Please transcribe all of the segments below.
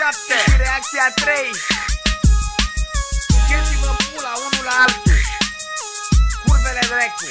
7 și reacția 3. Sugeți-vă pula unul la altul. Curvele drecu.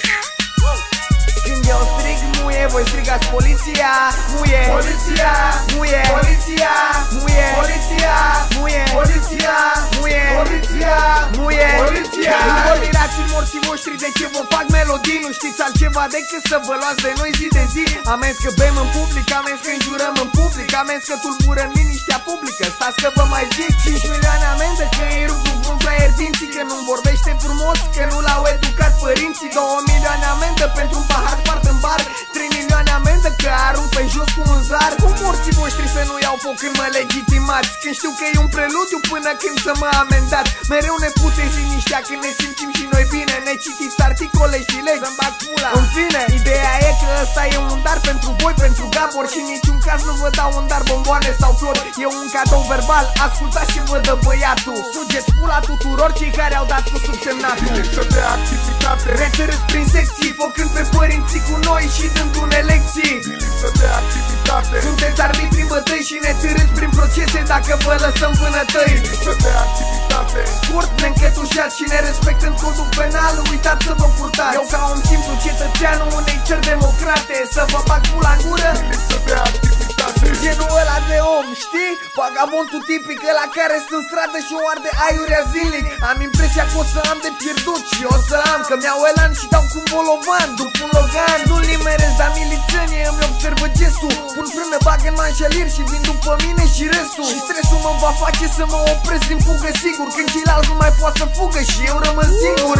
Când eu strig muie, voi strigați poliția. Muie, poliția, muie, poliția, muie, poliția, muie, poliția, muie, poliția, muie, poliția. Vă mirați în morții voștri de ce vă fac melodii. Nu știți altceva decât să vă luați de noi zi de zi. Amenzi că bem în public, amenzi că înjurăm în public, amenzi că tulburăm liniștea publică. Stați că vă mai zic 5 milioane amendă că îi rup cu un flyer dinții, că nu vorbește frumos, că nu l-au educat părinții. 2 milioane amendă pentru un pahar spart în bar, 3 milioane amendă că arunc pe jos cu un zar. Cu morții voștri să nu iau foc când mă legitimați, când știu că e un preludiu până când să mă amendați. Mereu ne puteți liniștea când ne simțim și noi bine. Ne citiți articole și legi, să-mi bag pula. În fine, ideea e că ăsta e un dar pentru voi, pentru Gabor, și în niciun caz nu vă dau un dar bomboane sau flori. E un cadou verbal, ascultați și vă dă băiatul. Sugeți pula tuturor cei care au dat cu subsemnatul. Lipsă de activitate, retărâți prin secții, făcând pe părinții cu noi și dându-ne lecții. Lipsă de activitate, sunteți arbitri în bătăi și ne târâți prin procese dacă vă lăsăm vânătăi. Lipsă de activitate, scurt, ne-încătușați și ne respectăm codul penal. Uitați să vă purtați. Eu ca un simplu cetățean unei țări democrate, să vă bag pula în gură. Lipsă de activitate, sunt genul ăla de om, știi? Vagabondul tipic ăla care stă în stradă și o arde aiurea zilnic. Am impresia că o să am de pierdut și o să am, că mi-au elan și dau cu un bolovan după un Logan. Nu-l nimeresc, dar milițenie îmi observă gestul. Pun frână, bag în manșelier și vin după mine și restul. Și stresul mă va face să mă opresc din fugă sigur, când ceilalți nu mai pot să fugă și eu rămân singur.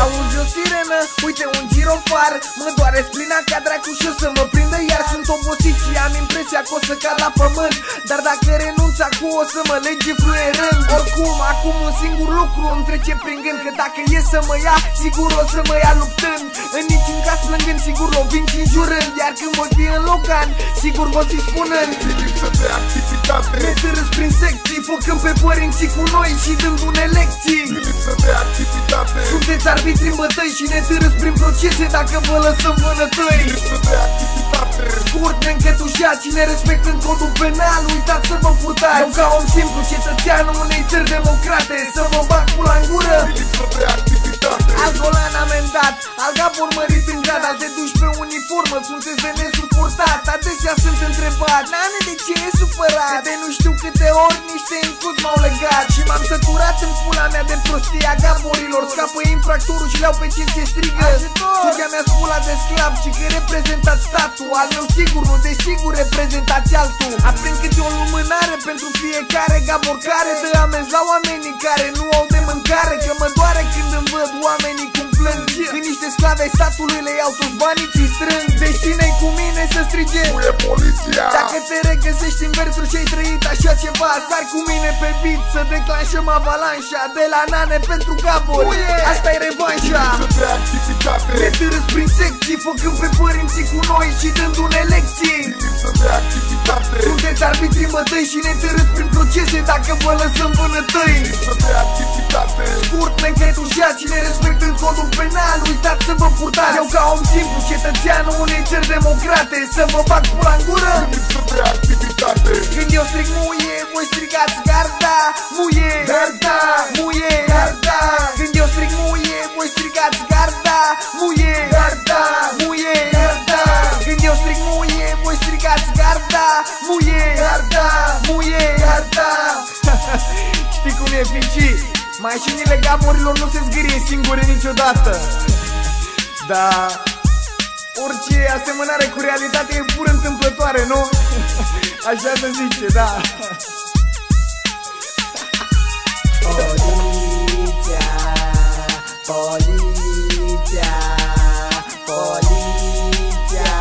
Auzi o sirenă, uite un girofar, mă doare splina ca dracu și o să mă prindă iar. Sunt obosit și am impresia că o să cad la pământ, dar dacă renunț acum o să mă lege fluierând. Oricum, acum un singur lucru îmi trece prin gând, că dacă e să mă ia, sigur o să mă ia luptând. În niciun caz plângând, sigur lovind și înjurând. Iar când voi fi în Logan, sigur vă fi spunând. Lipsă de activitate, ne târâți prin secții, făcând pe părinții cu noi și dându-ne lecții. Lipsă de activitate, sunteți arbitri în bătăi și ne târâți prin procese dacă vă lăsăm vânătăi. Lipsă de activitate, scurt, ne-încătușați și ne respectăm codul penal. Uitați să vă purtați. Eu ca om simplu cetățean unei țări democrate, să vă bag pula în gură. Lipsă de activitate, al Golan amendat, al Gabor mărit în grad, alte duși pe uniformă, sunteți de nesuportat. Adesea sunt întrebat, nane, de ce e supărat? De nu știu câte ori niște incuți m-au legat și m-am săturat în pula mea de prostia Gaborilor. Scapă infractorul și le-au pe cinste strigă. Sugea mea spula de sclav și că reprezentați statul. Al meu sigur, nu desigur reprezentați altul. Aprind câte o lumânare pentru fiecare Gabor care dă amenzi la oamenii care nu au de mâncare. Că mă doare când îmi văd oamenii cum plâng, când niște sclave statului le iau toți banii ți strâng. Deci cine-i cu mine să strige muie poliția. Dacă te regăsești în versuri și ai trăit așa ceva, sari cu mine pe beat să declanșăm avalanșa de la Nane pentru Gabor. Asta e revanșa. Lipsă de activitate, ne târâți prin secții, făcând pe părinții cu noi și dându-ne lecții. Lipsă de activitate, sunteți arbitri în bătăi și ne târâți prin procese dacă vă lăsăm vânătăi. Lipsă de activitate, scurt, ne-încătușați și ne respectăm codul penal. Uitați să vă purtați. Eu ca om simplu cetățean unei țări democrate, să vă bag pula în gură. Lipsă de activitate, când eu strig muie, voi strigați garda. Muie, garda, muie, garda. Când eu strig muie, voi strigați garda. Muie, garda, muie, garda. Când eu strig muie, voi strigați garda. Muie, garda, muie, garda. Știi cum e, fici? Mașinile Gaborilor nu se zgârie singure niciodată. Da, orice asemănare cu realitatea e pur întâmplătoare, nu? Așa se zice, da. Poliția, poliția, poliția.